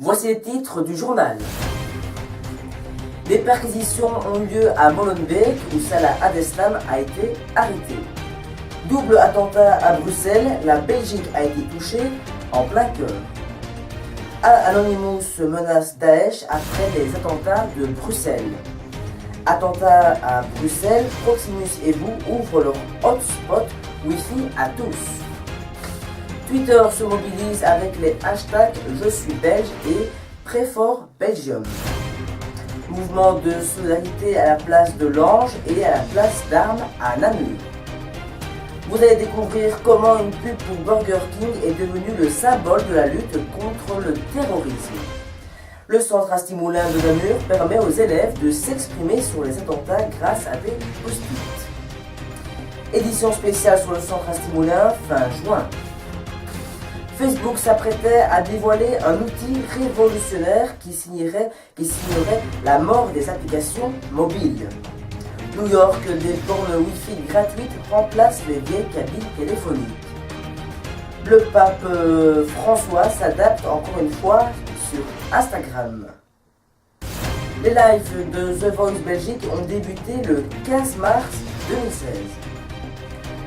Voici les titres du journal. Des perquisitions ont eu lieu à Molenbeek où Salah Abdeslam a été arrêté. Double attentat à Bruxelles, la Belgique a été touchée en plein cœur. Anonymous menace Daesh après les attentats de Bruxelles. Attentat à Bruxelles, Proximus et vous ouvrent leur hotspot Wi-Fi à tous. Twitter se mobilise avec les hashtags Je suis belge et Pray for Belgium. Mouvement de solidarité à la place de l'Ange et à la place d'Armes à Namur. Vous allez découvrir comment une pub pour Burger King est devenue le symbole de la lutte contre le terrorisme. Le centre Asti Moulin de Namur permet aux élèves de s'exprimer sur les attentats grâce à des post-it. Édition spéciale sur le centre Asti Moulin fin juin. Facebook s'apprêtait à dévoiler un outil révolutionnaire qui signerait la mort des applications mobiles. New York, des bornes Wi-Fi gratuites remplacent les vieilles cabines téléphoniques. Le pape François s'adapte encore une fois sur Instagram. Les lives de The Voice Belgique ont débuté le 15 mars 2016.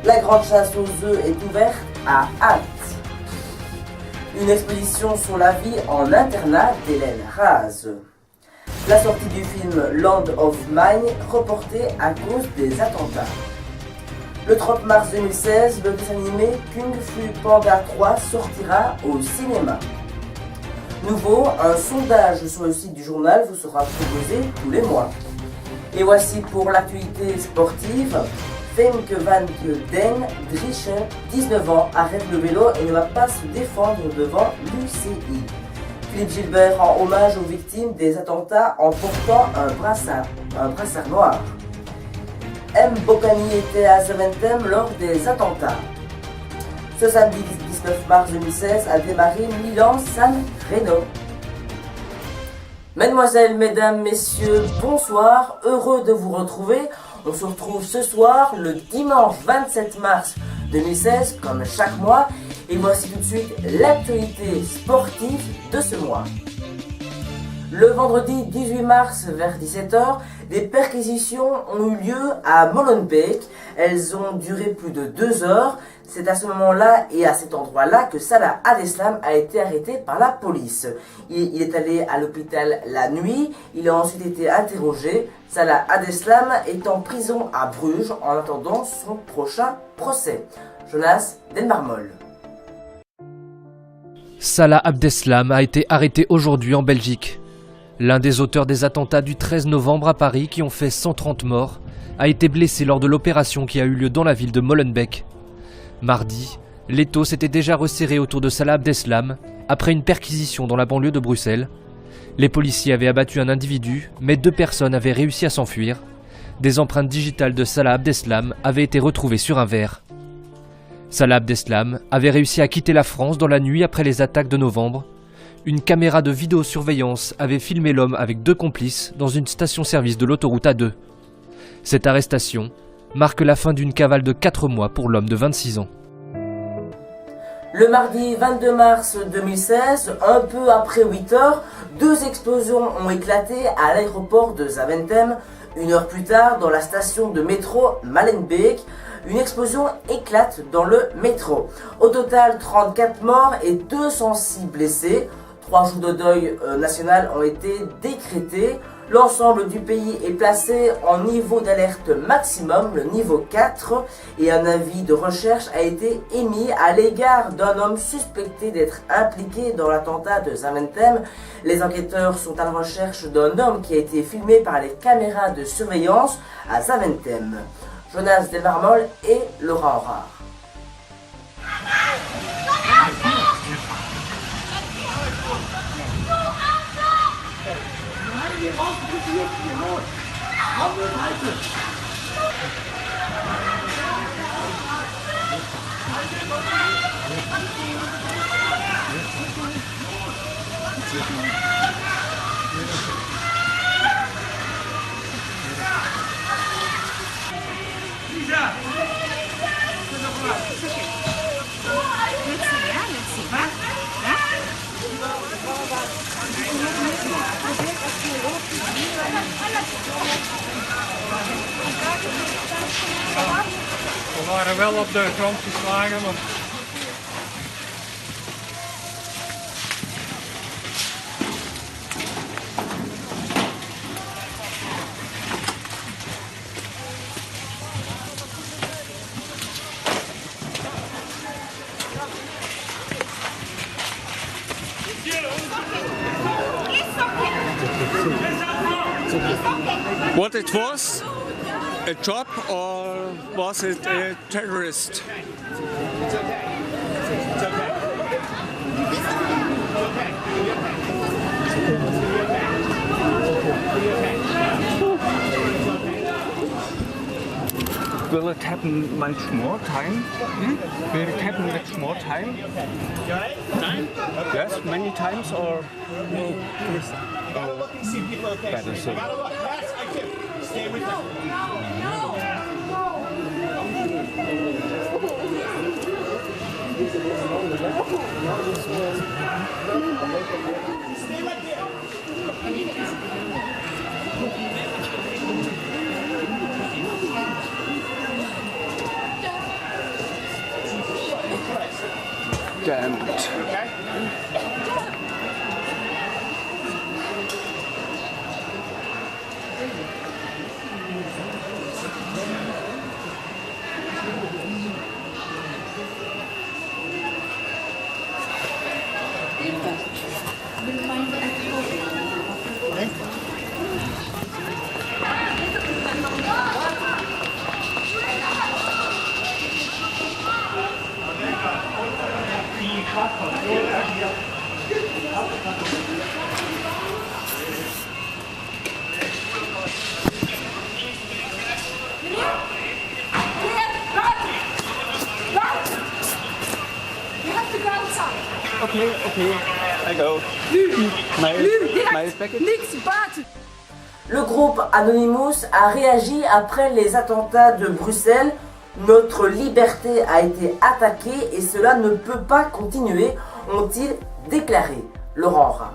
La grande chasse aux œufs est ouverte à Hatt. Une exposition sur la vie en internat d'Hélène Raz. La sortie du film Land of Mine reportée à cause des attentats. Le 30 mars 2016, le dessin animé Kung Fu Panda 3 sortira au cinéma. Nouveau, un sondage sur le site du journal vous sera proposé tous les mois. Et voici pour l'actualité sportive. Femke van den Driessen, 19 ans, arrête le vélo et ne va pas se défendre devant l'UCI. Philippe Gilbert rend hommage aux victimes des attentats en portant un brassard noir. M. Bocani était à Zaventem lors des attentats. Ce samedi 19 mars 2016 a démarré Milan-San Reno. Mesdemoiselles, mesdames, messieurs, bonsoir, heureux de vous retrouver. On se retrouve ce soir, le dimanche 27 mars 2016, comme chaque mois, et voici tout de suite l'actualité sportive de ce mois. Le vendredi 18 mars vers 17h, des perquisitions ont eu lieu à Molenbeek. Elles ont duré plus de 2 heures. C'est à ce moment-là et à cet endroit-là que Salah Abdeslam a été arrêté par la police. Il est allé à l'hôpital la nuit. Il a ensuite été interrogé. Salah Abdeslam est en prison à Bruges en attendant son prochain procès. Jonas Delmarmol. Salah Abdeslam a été arrêté aujourd'hui en Belgique. L'un des auteurs des attentats du 13 novembre à Paris qui ont fait 130 morts a été blessé lors de l'opération qui a eu lieu dans la ville de Molenbeek. Mardi, l'étau s'était déjà resserré autour de Salah Abdeslam après une perquisition dans la banlieue de Bruxelles. Les policiers avaient abattu un individu, mais 2 personnes avaient réussi à s'enfuir. Des empreintes digitales de Salah Abdeslam avaient été retrouvées sur un verre. Salah Abdeslam avait réussi à quitter la France dans la nuit après les attaques de novembre. Une caméra de vidéosurveillance avait filmé l'homme avec 2 complices dans une station-service de l'autoroute A2. Cette arrestation marque la fin d'une cavale de 4 mois pour l'homme de 26 ans. Le mardi 22 mars 2016, un peu après 8 heures, 2 explosions ont éclaté à l'aéroport de Zaventem. 1 heure plus tard, dans la station de métro Molenbeek, une explosion éclate dans le métro. Au total, 34 morts et 206 blessés. 3 jours de deuil national ont été décrétés. L'ensemble du pays est placé en niveau d'alerte maximum, le niveau 4, et un avis de recherche a été émis à l'égard d'un homme suspecté d'être impliqué dans l'attentat de Zaventem. Les enquêteurs sont à la recherche d'un homme qui a été filmé par les caméras de surveillance à Zaventem. Jonas Delmarmol et Laurent Horard. We waren wel op de grond geslagen, want what it was? A job or was it a terrorist? Will it happen much more time? Will it happen much more time? Time? Yes, many times or no? Better so. Stay with Damn it. Okay, I go. Le groupe Anonymous a réagi après les attentats de Bruxelles. Notre liberté a été attaquée et cela ne peut pas continuer, ont-ils déclaré. Laurent Rare.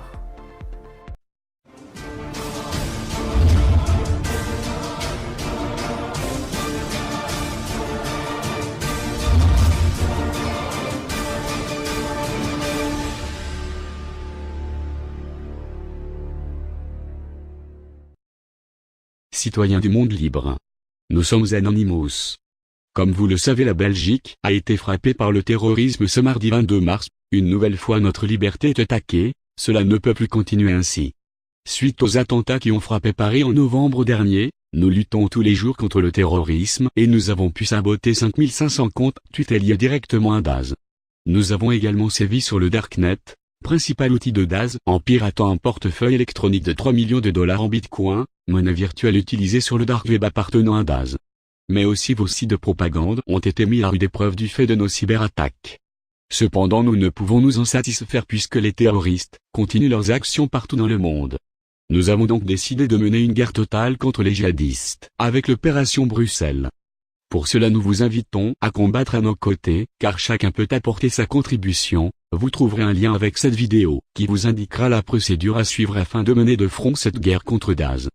Citoyens du monde libre. Nous sommes Anonymous. Comme vous le savez, la Belgique a été frappée par le terrorisme ce mardi 22 mars, une nouvelle fois notre liberté est attaquée, cela ne peut plus continuer ainsi. Suite aux attentats qui ont frappé Paris en novembre dernier, nous luttons tous les jours contre le terrorisme et nous avons pu saboter 5500 comptes Twitter liés directement à Daz. Nous avons également sévi sur le Darknet, principal outil de Daz, en piratant un portefeuille électronique de 3 millions de dollars en bitcoin, monnaie virtuelle utilisée sur le dark web appartenant à Daz. Mais aussi vos sites de propagande ont été mis à rude épreuve du fait de nos cyberattaques. Cependant nous ne pouvons nous en satisfaire puisque les terroristes continuent leurs actions partout dans le monde. Nous avons donc décidé de mener une guerre totale contre les djihadistes, avec l'opération Bruxelles. Pour cela nous vous invitons à combattre à nos côtés, car chacun peut apporter sa contribution. Vous trouverez un lien avec cette vidéo, qui vous indiquera la procédure à suivre afin de mener de front cette guerre contre Daz.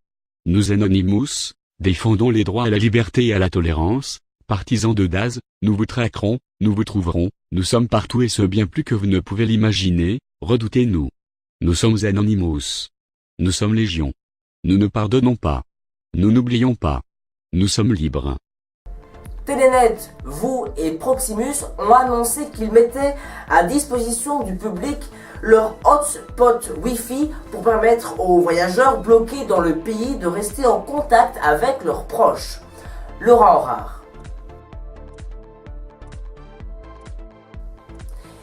Nous Anonymous, défendons les droits à la liberté et à la tolérance, partisans de Daz, nous vous traquerons, nous vous trouverons, nous sommes partout et ce bien plus que vous ne pouvez l'imaginer, redoutez-nous. Nous sommes Anonymous. Nous sommes légion. Nous ne pardonnons pas. Nous n'oublions pas. Nous sommes libres. Telenet, vous et Proximus ont annoncé qu'ils mettaient à disposition du public leur hotspot Wi-Fi pour permettre aux voyageurs bloqués dans le pays de rester en contact avec leurs proches. Laurent Rare.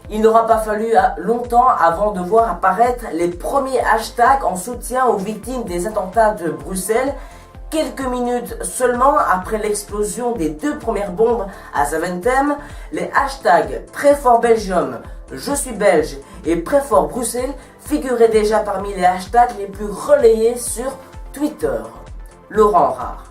Il n'aura pas fallu longtemps avant de voir apparaître les premiers hashtags en soutien aux victimes des attentats de Bruxelles. Quelques minutes seulement après l'explosion des 2 premières bombes à Zaventem, les hashtags Très fort Belgium, Je suis belge et Très fort Bruxelles figuraient déjà parmi les hashtags les plus relayés sur Twitter. Laurent Rare.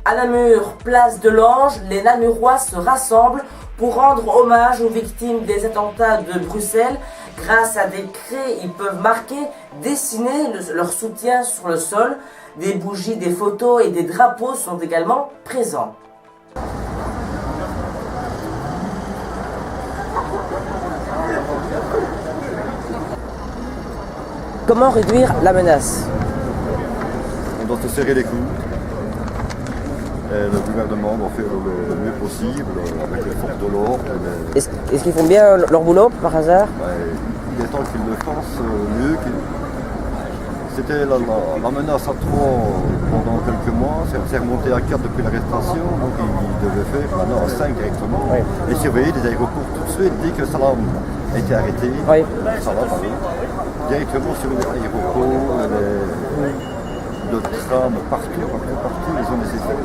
À Namur, place de l'Ange, les Namurois se rassemblent Pour rendre hommage aux victimes des attentats de Bruxelles, grâce à des craies, ils peuvent marquer, dessiner leur soutien sur le sol. Des bougies, des photos et des drapeaux sont également présents. Comment réduire la menace? On doit se serrer les coudes. Et le gouvernement doit faire le mieux possible avec les forces de l'ordre. Est-ce qu'ils font bien leur boulot par hasard? Il est temps qu'ils le fassent mieux. C'était la menace à 3 pendant quelques mois, c'est remonté à 4 depuis l'arrestation, donc ils devaient faire maintenant à 5 directement. Oui. Et surveiller les aéroports tout de suite, dès que Salam a été arrêté, oui. Salam, directement sur les aéroports, le tram, partout, les zones nécessaires.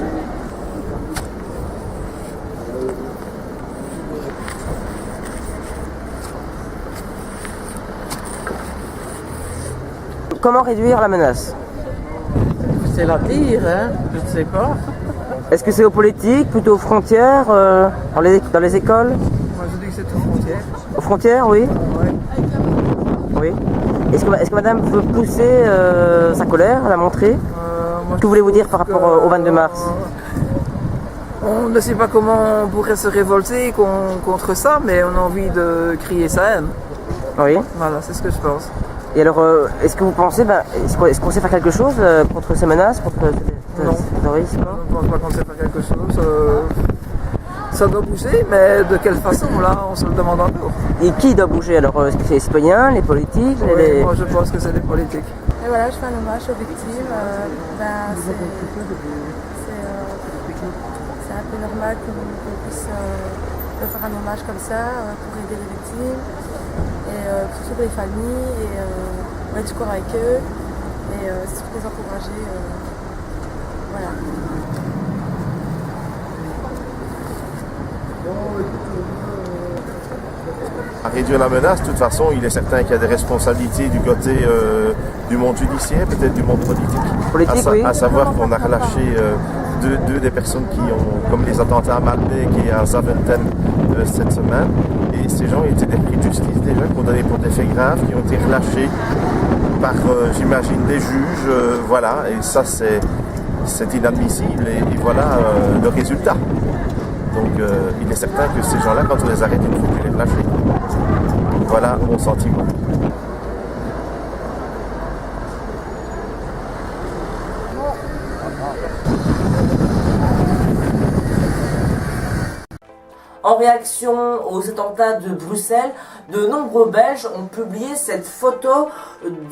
Comment réduire la menace? C'est la dire, hein, je ne sais pas. Est-ce que c'est aux politiques, plutôt aux frontières, dans les écoles? Moi je dis que c'est aux frontières. Aux frontières, oui. Oui. Oui. Est-ce que madame veut pousser sa colère, la montrer? Que voulez-vous dire par rapport au 22 mars? On ne sait pas comment on pourrait se révolter contre ça, mais on a envie de crier sa haine. Oui. Voilà, c'est ce que je pense. Et alors, est-ce que vous pensez, est-ce qu'on sait faire quelque chose contre ces menaces, contre ce terrorisme? Non, je ne pense pas qu'on sait faire quelque chose. Ça doit bouger, mais de quelle façon, là, on se le demande encore. Et qui doit bouger alors? Est-ce que c'est les citoyens, les politiques? Oui, moi je pense que c'est les politiques. Et voilà, je fais un hommage aux victimes. C'est un peu normal qu'on puisse leur faire un hommage comme ça pour aider les victimes. Et surtout les familles, et on va être d'accord avec eux, et surtout les encourager. Voilà. À réduire la menace, de toute façon, il est certain qu'il y a des responsabilités du côté du monde judiciaire, peut-être du monde politique. À savoir qu'on a relâché deux des personnes qui ont, comme les attentats à Malbec et à Zaventem cette semaine. Et ces gens étaient des pris de justice déjà, condamnés pour des faits graves, qui ont été relâchés par, j'imagine, des juges. Voilà, et ça c'est inadmissible. Et voilà le résultat. Donc il est certain que ces gens-là, quand on les arrête, il ne faut plus les relâcher. Voilà mon sentiment. En réaction aux attentats de Bruxelles, de nombreux Belges ont publié cette photo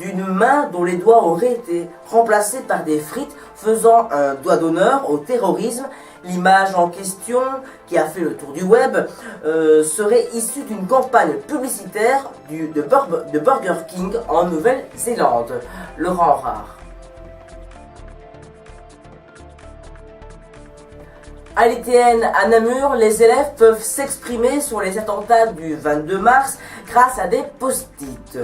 d'une main dont les doigts auraient été remplacés par des frites, faisant un doigt d'honneur au terrorisme. L'image en question, qui a fait le tour du web, serait issue d'une campagne publicitaire de Burger King en Nouvelle-Zélande. Laurent Rare. À l'ITN à Namur, les élèves peuvent s'exprimer sur les attentats du 22 mars grâce à des post-it.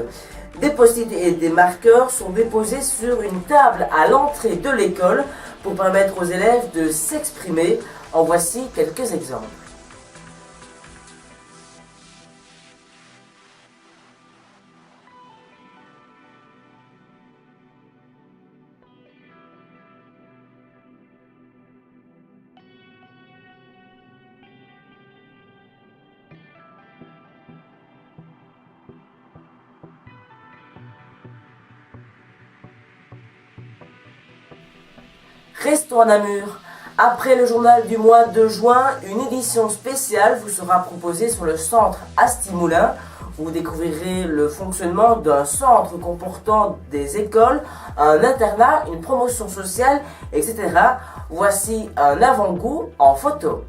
Des post-it et des marqueurs sont déposés sur une table à l'entrée de l'école pour permettre aux élèves de s'exprimer. En voici quelques exemples. Restons à Namur. Après le journal du mois de juin, une édition spéciale vous sera proposée sur le centre Asti-Moulins. Vous découvrirez le fonctionnement d'un centre comportant des écoles, un internat, une promotion sociale, etc. Voici un avant-goût en photo.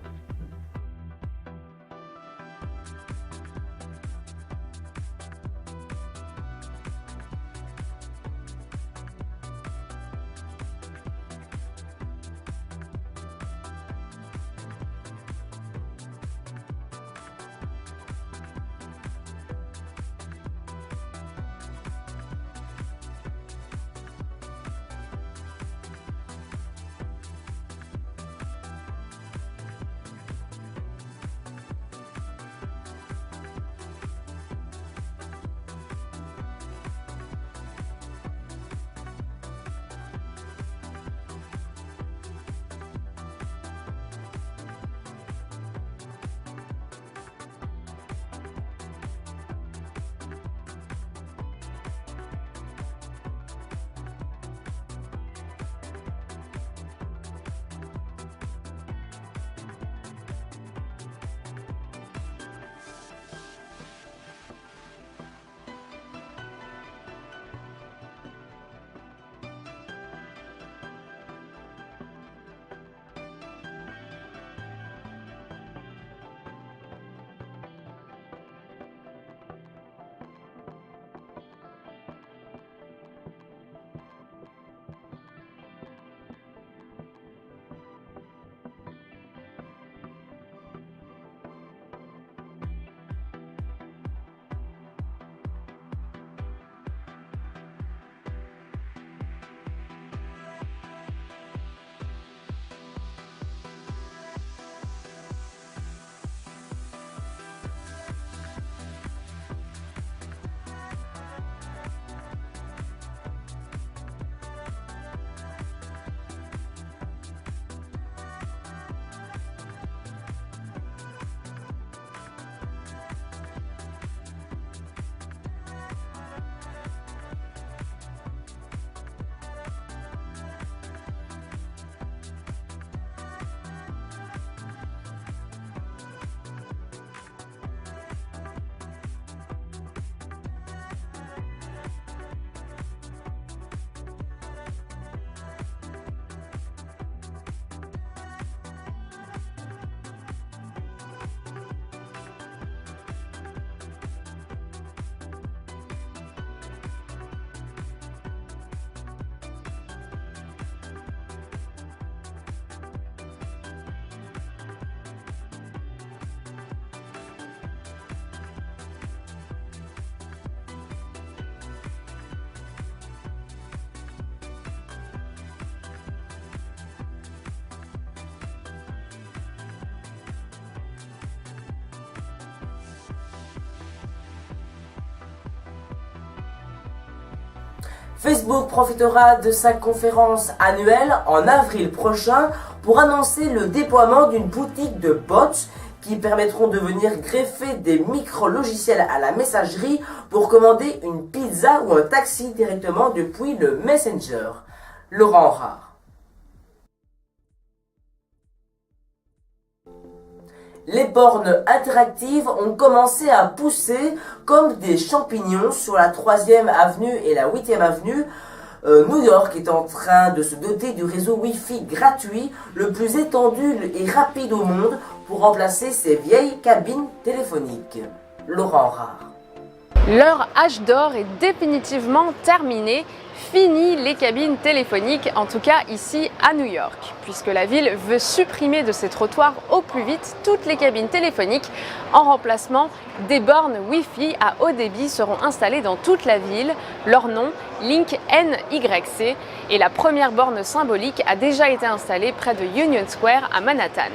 Facebook profitera de sa conférence annuelle en avril prochain pour annoncer le déploiement d'une boutique de bots qui permettront de venir greffer des micro-logiciels à la messagerie pour commander une pizza ou un taxi directement depuis le Messenger. Laurent Rare. Les bornes interactives ont commencé à pousser comme des champignons sur la 3e avenue et la 8e avenue. New York est en train de se doter du réseau Wi-Fi gratuit le plus étendu et rapide au monde pour remplacer ses vieilles cabines téléphoniques. Laurent Rare. Leur âge d'or est définitivement terminé. Fini les cabines téléphoniques, en tout cas ici à New York, puisque la ville veut supprimer de ses trottoirs au plus vite toutes les cabines téléphoniques. En remplacement, des bornes Wi-Fi à haut débit seront installées dans toute la ville. Leur nom, Link NYC, et la première borne symbolique a déjà été installée près de Union Square à Manhattan.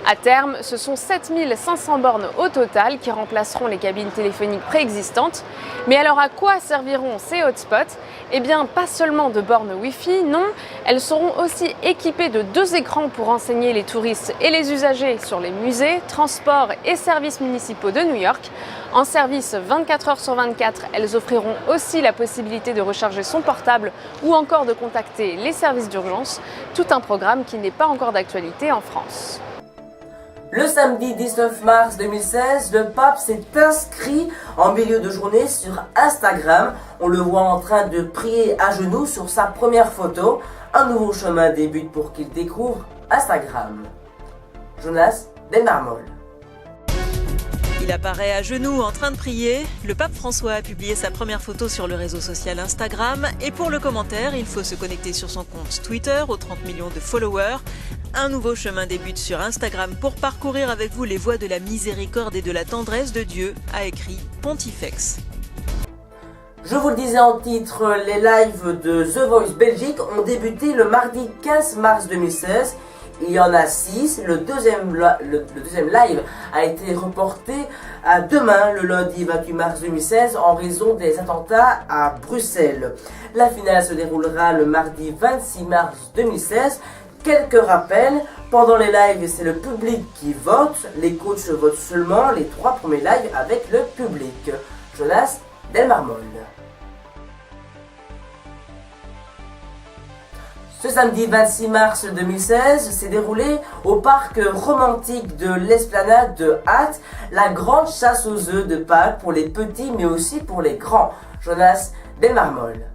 À terme, ce sont 7500 bornes au total qui remplaceront les cabines téléphoniques préexistantes. Mais alors à quoi serviront ces hotspots? Eh bien, pas seulement de bornes Wi-Fi, non, elles seront aussi équipées de 2 écrans pour renseigner les touristes et les usagers sur les musées, transports et services municipaux de New York. En service 24 heures sur 24, elles offriront aussi la possibilité de recharger son portable ou encore de contacter les services d'urgence, tout un programme qui n'est pas encore d'actualité en France. Le samedi 19 mars 2016, le pape s'est inscrit en milieu de journée sur Instagram. On le voit en train de prier à genoux sur sa première photo. Un nouveau chemin débute pour qu'il découvre Instagram. Jonas Delmarmol. Il apparaît à genoux en train de prier. Le pape François a publié sa première photo sur le réseau social Instagram. Et pour le commentaire, il faut se connecter sur son compte Twitter aux 30 millions de followers. Un nouveau chemin débute sur Instagram pour parcourir avec vous les voies de la miséricorde et de la tendresse de Dieu, a écrit Pontifex. Je vous le disais en titre, les lives de The Voice Belgique ont débuté le mardi 15 mars 2016. Il y en a 6. Le deuxième live a été reporté à demain, le lundi 28 mars 2016, en raison des attentats à Bruxelles. La finale se déroulera le mardi 26 mars 2016. Quelques rappels, pendant les lives, c'est le public qui vote. Les coachs votent seulement les 3 premiers lives avec le public. Jonas Delmarmol. Ce samedi 26 mars 2016 s'est déroulé au parc romantique de l'Esplanade de Hatt la grande chasse aux œufs de Pâques pour les petits mais aussi pour les grands. Jonas Delmarmol.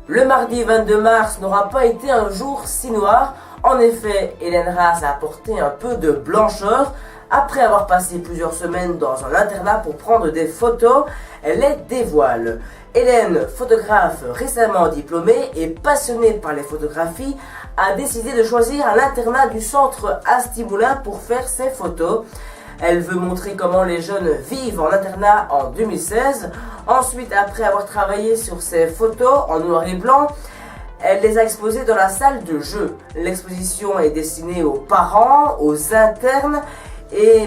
Le mardi 22 mars n'aura pas été un jour si noir. En effet, Hélène Raas a apporté un peu de blancheur. Après avoir passé plusieurs semaines dans un internat pour prendre des photos, elle les dévoile. Hélène, photographe récemment diplômée et passionnée par les photographies, a décidé de choisir un internat du centre Asti-Moulin pour faire ses photos. Elle veut montrer comment les jeunes vivent en internat en 2016. Ensuite, après avoir travaillé sur ses photos en noir et blanc, elle les a exposées dans la salle de jeu. L'exposition est destinée aux parents, aux internes,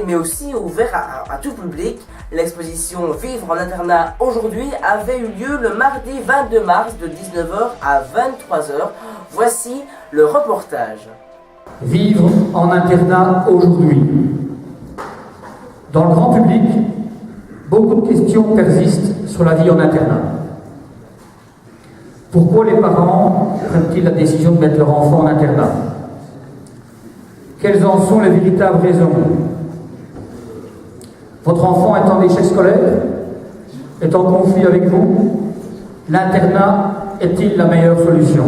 mais aussi ouverte à tout public. L'exposition Vivre en internat aujourd'hui avait eu lieu le mardi 22 mars de 19h à 23h. Voici le reportage. Vivre en internat aujourd'hui. Dans le grand public, beaucoup de questions persistent sur la vie en internat. Pourquoi les parents prennent-ils la décision de mettre leur enfant en internat? Quelles en sont les véritables raisons? Votre enfant est en échec scolaire? Est en conflit avec vous? L'internat est-il la meilleure solution?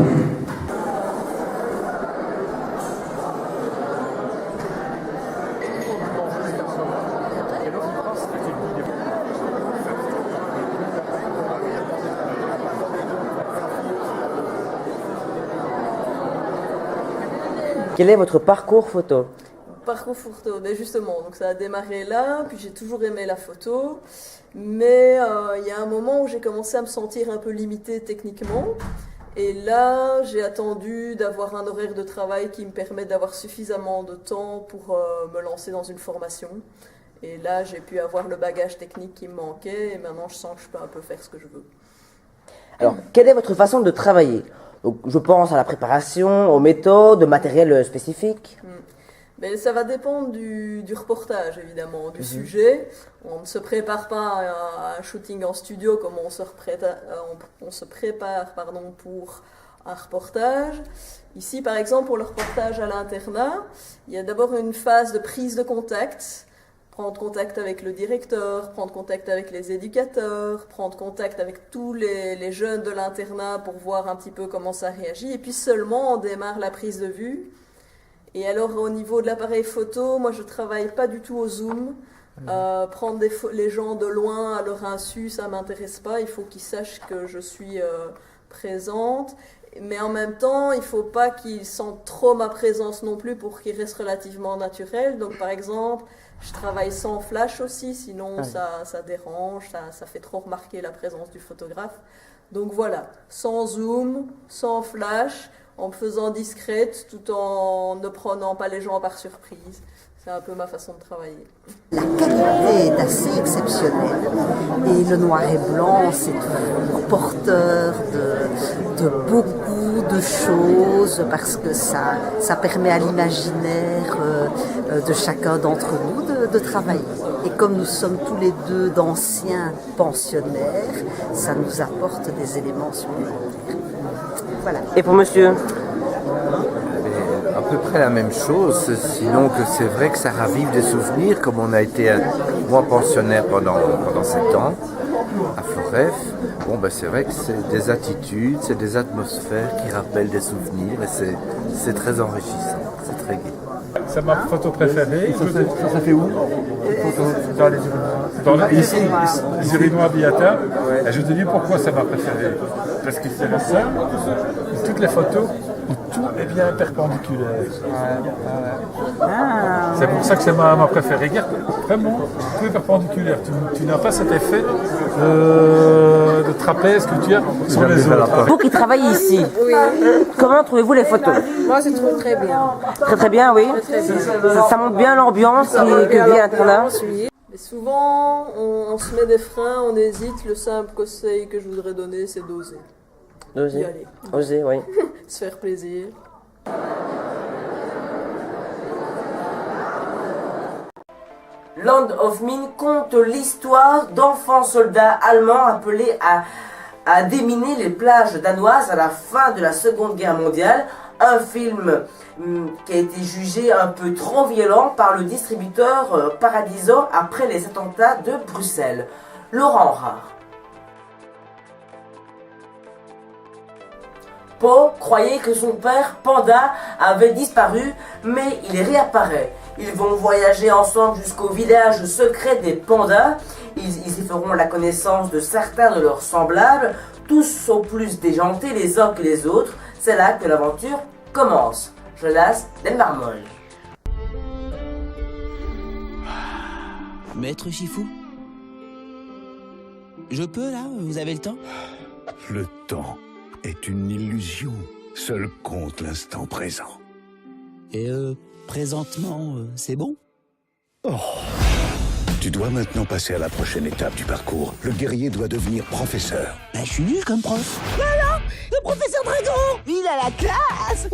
Quel est votre parcours photo? Parcours photo, mais justement, donc ça a démarré là, puis j'ai toujours aimé la photo, mais il y a un moment où j'ai commencé à me sentir un peu limitée techniquement, et là j'ai attendu d'avoir un horaire de travail qui me permette d'avoir suffisamment de temps pour me lancer dans une formation, Et là, j'ai pu avoir le bagage technique qui me manquait et maintenant je sens que je peux un peu faire ce que je veux. Alors, quelle est votre façon de travailler? Donc, je pense à la préparation, aux méthodes, au matériel spécifique. Mais ça va dépendre du reportage, évidemment, du sujet. On ne se prépare pas à un shooting en studio comme on se prépare pour un reportage. Ici, par exemple, pour le reportage à l'internat, il y a d'abord une phase de prise de contact. Prendre contact avec le directeur, prendre contact avec les éducateurs, prendre contact avec tous les jeunes de l'internat pour voir un petit peu comment ça réagit. Et puis seulement, on démarre la prise de vue. Et alors, au niveau de l'appareil photo, moi, je ne travaille pas du tout au zoom. Prendre les gens de loin à leur insu, ça ne m'intéresse pas. Il faut qu'ils sachent que je suis présente. Mais en même temps, il ne faut pas qu'ils sentent trop ma présence non plus pour qu'ils restent relativement naturels. Donc, par exemple, je travaille sans flash aussi, sinon ça dérange, ça fait trop remarquer la présence du photographe. Donc voilà, sans zoom, sans flash, en me faisant discrète, tout en ne prenant pas les gens par surprise. C'est un peu ma façon de travailler. La qualité est assez exceptionnelle et le noir et blanc, c'est toujours porteur de beaucoup de choses parce que ça permet à l'imaginaire de chacun d'entre nous de travailler. Et comme nous sommes tous les deux d'anciens pensionnaires, ça nous apporte des éléments supplémentaires. Voilà. Et pour monsieur? À peu près la même chose, sinon que c'est vrai que ça ravive des souvenirs, comme on a été moi pensionnaire pendant 7 ans à Floref. Bon, ben c'est vrai que c'est des attitudes, c'est des atmosphères qui rappellent des souvenirs et c'est très enrichissant, c'est très gai. C'est ma photo préférée. Ça fait où? Dans les urinoirs. Ici, les urinoirs Biata. Et je te dis pourquoi c'est ma préférée. Parce que c'est le seul de toutes les photos où tout est bien perpendiculaire. C'est pour ça que c'est ma préférée. Regarde, vraiment, tout est perpendiculaire. Tu n'as pas cet effet de trapèze que tu as sur les autres. Vous qui travaillez ici, comment trouvez-vous les photos? Moi, je trouve très bien. Très très bien, oui. Ça montre bien l'ambiance que vit l'internat. Mais souvent, on se met des freins, on hésite. Le simple conseil que je voudrais donner, c'est d'oser. D'oser. Y aller. Oser, oui. Se faire plaisir. Land of Mine conte l'histoire d'enfants soldats allemands appelés à déminer les plages danoises à la fin de la Seconde Guerre mondiale. Un film qui a été jugé un peu trop violent par le distributeur Paradiso après les attentats de Bruxelles. Laurent Rare. Po croyait que son père, Panda, avait disparu, mais il réapparaît. Ils vont voyager ensemble jusqu'au village secret des pandas. Ils y feront la connaissance de certains de leurs semblables. Tous sont plus déjantés les uns que les autres. C'est là que l'aventure commence. Jonas Delmarmol. Maître Chifou? Je peux là? Vous avez le temps? Le temps est une illusion. Seul compte l'instant présent. Et présentement, c'est bon? Oh. Tu dois maintenant passer à la prochaine étape du parcours. Le guerrier doit devenir professeur. Bah, je suis nul comme prof. Là, le professeur Dragon, il a la classe.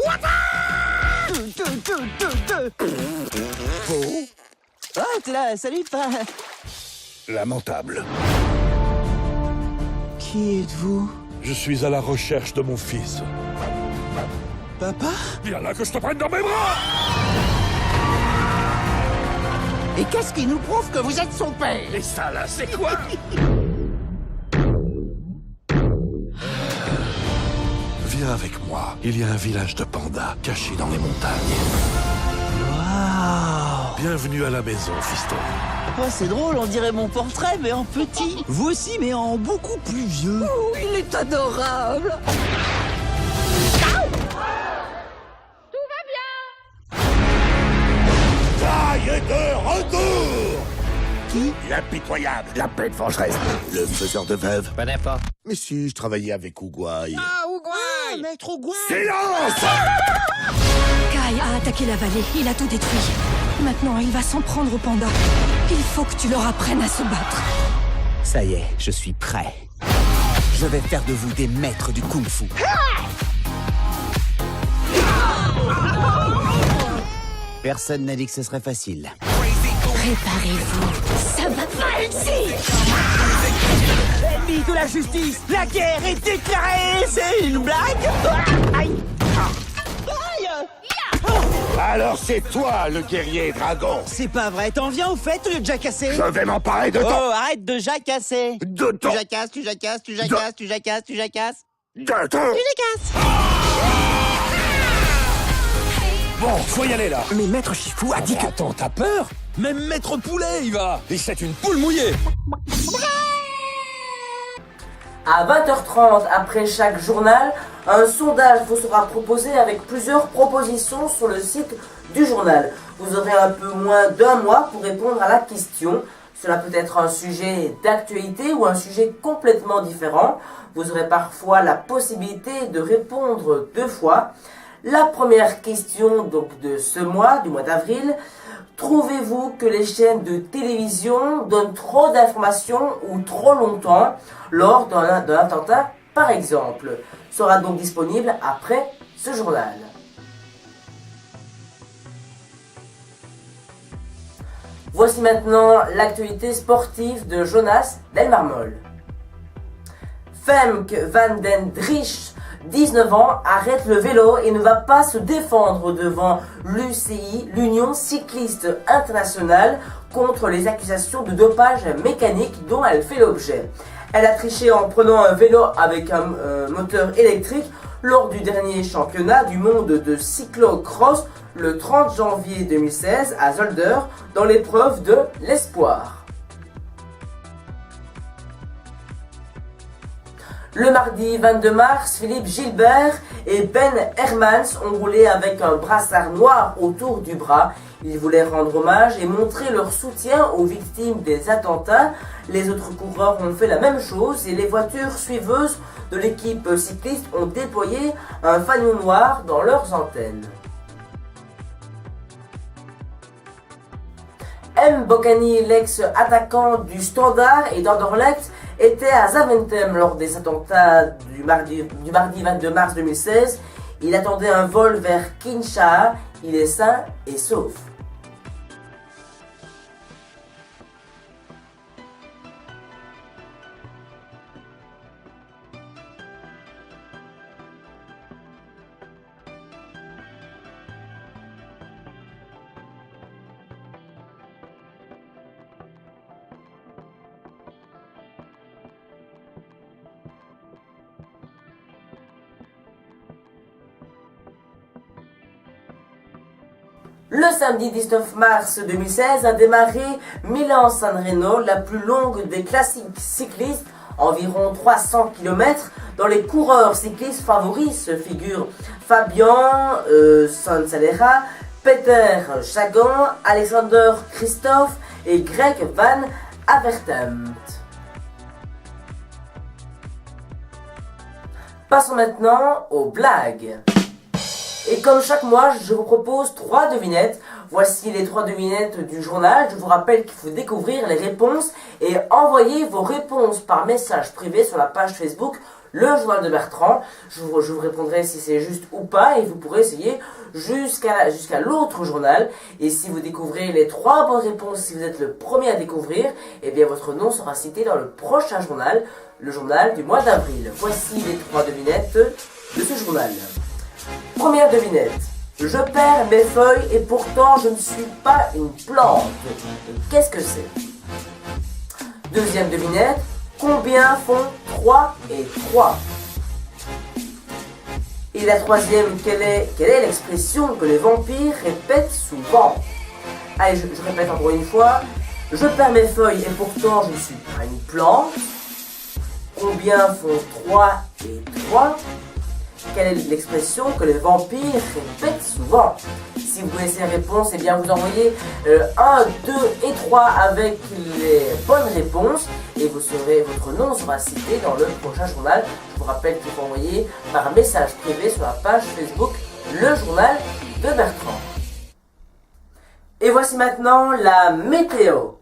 Oh. Ah, t'es là, salut, pas. Lamentable. Qui êtes-vous? Je suis à la recherche de mon fils. Papa? Viens là que je te prenne dans mes bras! Et qu'est-ce qui nous prouve que vous êtes son père? Et ça là, c'est quoi? Viens avec moi. Il y a un village de pandas caché dans les montagnes. Waouh! Bienvenue à la maison, fiston. Oh, c'est drôle, on dirait mon portrait, mais en petit. Vous aussi, mais en beaucoup plus vieux. Oh, il est adorable. Taille est de retour! Qui? L'impitoyable, la bête vengeresse, le faiseur de veuves. Connais pas. Mais si, je travaillais avec Ougouaï. Ah, Ougouaï! Maître Ougouaï! Silence! Kai a attaqué la vallée, il a tout détruit. Maintenant, il va s'en prendre au panda. Il faut que tu leur apprennes à se battre. Ça y est, je suis prêt. Je vais faire de vous des maîtres du kung-fu. Personne n'a dit que ce serait facile. Préparez-vous, ça va pas ici. Ennemi de la justice, la guerre est déclarée. C'est une blague? Aïe. Alors c'est toi le guerrier dragon. C'est pas vrai, t'en viens au fait de jacasser? Je vais m'emparer de ton... Oh, arrête de jacasser. De ton... Tu jacasses, tu jacasses, tu jacasses, tu jacasses, tu jacasses. De ton... Tu jacasses. Bon, faut y aller là. Mais Maître Shifu a dit que... Attends, t'as peur? Même Maître Poulet, il va. Et c'est une poule mouillée. À 20h30, après chaque journal, un sondage vous sera proposé avec plusieurs propositions sur le site du journal. Vous aurez un peu moins d'un mois pour répondre à la question. Cela peut être un sujet d'actualité ou un sujet complètement différent. Vous aurez parfois la possibilité de répondre 2 fois. La première question donc de ce mois, du mois d'avril: trouvez-vous que les chaînes de télévision donnent trop d'informations ou trop longtemps lors d'un attentat par exemple? Sera donc disponible après ce journal. Voici maintenant l'actualité sportive de Jonas Delmarmol. Femke van den Driesch, 19 ans, arrête le vélo et ne va pas se défendre devant l'UCI, l'Union Cycliste Internationale, contre les accusations de dopage mécanique dont elle fait l'objet. Elle a triché en prenant un vélo avec un moteur électrique lors du dernier championnat du monde de cyclo-cross le 30 janvier 2016 à Zolder dans l'épreuve de l'Espoir. Le mardi 22 mars, Philippe Gilbert et Ben Hermans ont roulé avec un brassard noir autour du bras. Ils voulaient rendre hommage et montrer leur soutien aux victimes des attentats. Les autres coureurs ont fait la même chose et les voitures suiveuses de l'équipe cycliste ont déployé un fanion noir dans leurs antennes. M. Bocani, l'ex-attaquant du Standard et d'Anderlecht, était à Zaventem lors des attentats du mardi 22 mars 2016. Il attendait un vol vers Kinshasa. Il est sain et sauf. Le samedi 19 mars 2016 a démarré Milan-San Remo, la plus longue des classiques cyclistes, environ 300 km. Dans les coureurs cyclistes favoris se figurent Fabian Sansalera, Peter Sagan, Alexander Christophe et Greg Van Avermaet. Passons maintenant aux blagues. Et comme chaque mois, je vous propose 3 devinettes. Voici les 3 devinettes du journal. Je vous rappelle qu'il faut découvrir les réponses et envoyer vos réponses par message privé sur la page Facebook Le Journal de Bertrand. Je vous répondrai si c'est juste ou pas et vous pourrez essayer jusqu'à l'autre journal. Et si vous découvrez les 3 bonnes réponses, si vous êtes le premier à découvrir, eh bien votre nom sera cité dans le prochain journal, le journal du mois d'avril. Voici les 3 devinettes de ce journal. Première devinette. Je perds mes feuilles et pourtant je ne suis pas une plante. Qu'est-ce que c'est? Deuxième devinette. Combien font 3 et 3? Et la troisième, quelle est l'expression que les vampires répètent souvent? Allez, je répète encore une fois. Je perds mes feuilles et pourtant je ne suis pas une plante. Combien font 3 et 3? Quelle est l'expression que les vampires répètent souvent? Si vous connaissez la réponse, eh bien vous envoyez 1, 2 et 3 avec les bonnes réponses et votre nom sera cité dans le prochain journal. Je vous rappelle qu'il faut envoyer par message privé sur la page Facebook Le Journal de Bertrand. Et voici maintenant la météo.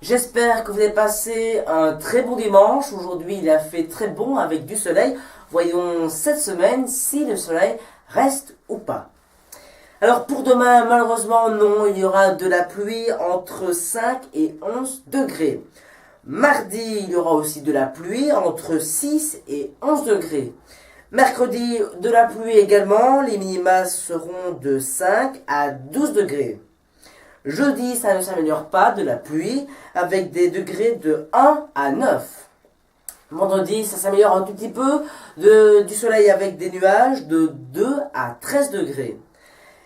J'espère que vous avez passé un très bon dimanche. Aujourd'hui, il a fait très bon avec du soleil. Voyons cette semaine si le soleil reste ou pas. Alors pour demain, malheureusement, non, il y aura de la pluie entre 5 et 11 degrés. Mardi, il y aura aussi de la pluie entre 6 et 11 degrés. Mercredi, de la pluie également, les minima seront de 5 à 12 degrés. Jeudi, ça ne s'améliore pas, de la pluie, avec des degrés de 1 à 9. Vendredi, ça s'améliore un tout petit peu, du soleil avec des nuages de 2 à 13 degrés.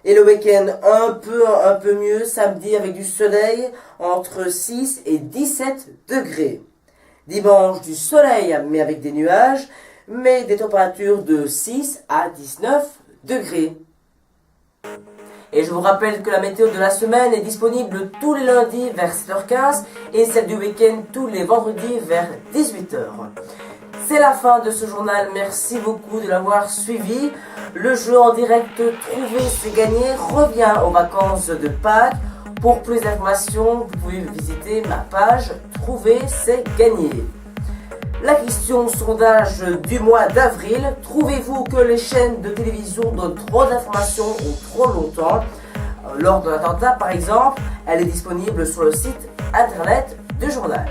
Et le week-end, un peu mieux, samedi avec du soleil entre 6 et 17 degrés. Dimanche, du soleil, mais avec des nuages, mais des températures de 6 à 19 degrés. Et je vous rappelle que la météo de la semaine est disponible tous les lundis vers 7h15 et celle du week-end tous les vendredis vers 18h. C'est la fin de ce journal, merci beaucoup de l'avoir suivi. Le jeu en direct Trouver c'est gagner revient aux vacances de Pâques. Pour plus d'informations, vous pouvez visiter ma page Trouver c'est gagner. La question sondage du mois d'avril, trouvez-vous que les chaînes de télévision donnent trop d'informations ou trop longtemps? Lors de l'attentat par exemple, elle est disponible sur le site internet du journal.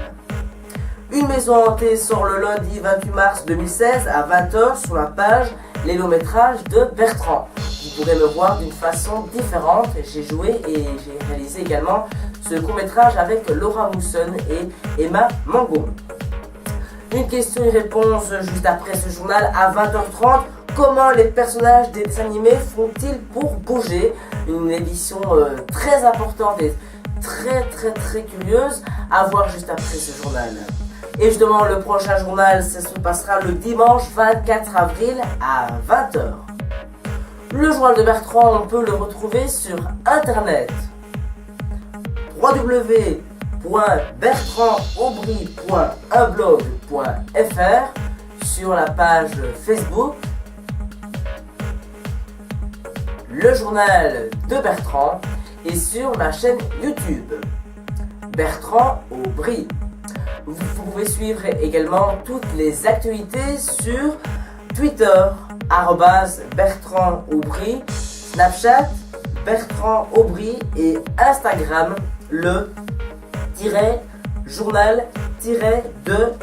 Une maison hantée sort le lundi 28 mars 2016 à 20h sur la page Les longs métrages de Bertrand. Vous pourrez me voir d'une façon différente. J'ai joué et j'ai réalisé également ce court métrage avec Laura Mousson et Emma Mangon. Une question et réponse juste après ce journal à 20h30. Comment les personnages des dessins animés font-ils pour bouger? Une édition très importante et très curieuse à voir juste après ce journal. Et justement, le prochain journal, ça se passera le dimanche 24 avril à 20h. Le journal de Bertrand, on peut le retrouver sur internet. www.bertrandaubry.unblog.fr, sur la page Facebook. Le journal de Bertrand et sur ma chaîne YouTube Bertrand Aubry. Vous pouvez suivre également toutes les actualités sur Twitter @Bertrand Aubry, Snapchat Bertrand Aubry et Instagram le journal de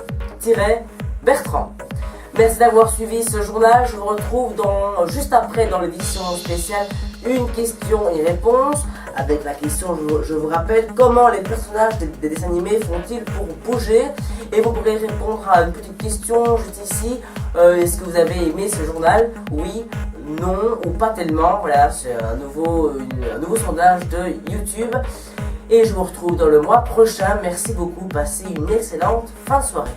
Bertrand. Merci d'avoir suivi ce journal. Je vous retrouve juste après dans l'édition spéciale une question et réponse. Avec la question, je vous rappelle, comment les personnages des dessins animés font-ils pour bouger? Et vous pourrez répondre à une petite question juste ici. Est-ce que vous avez aimé ce journal? Oui, non ou pas tellement. Voilà, c'est un nouveau sondage de YouTube. Et je vous retrouve dans le mois prochain. Merci beaucoup, passez une excellente fin de soirée.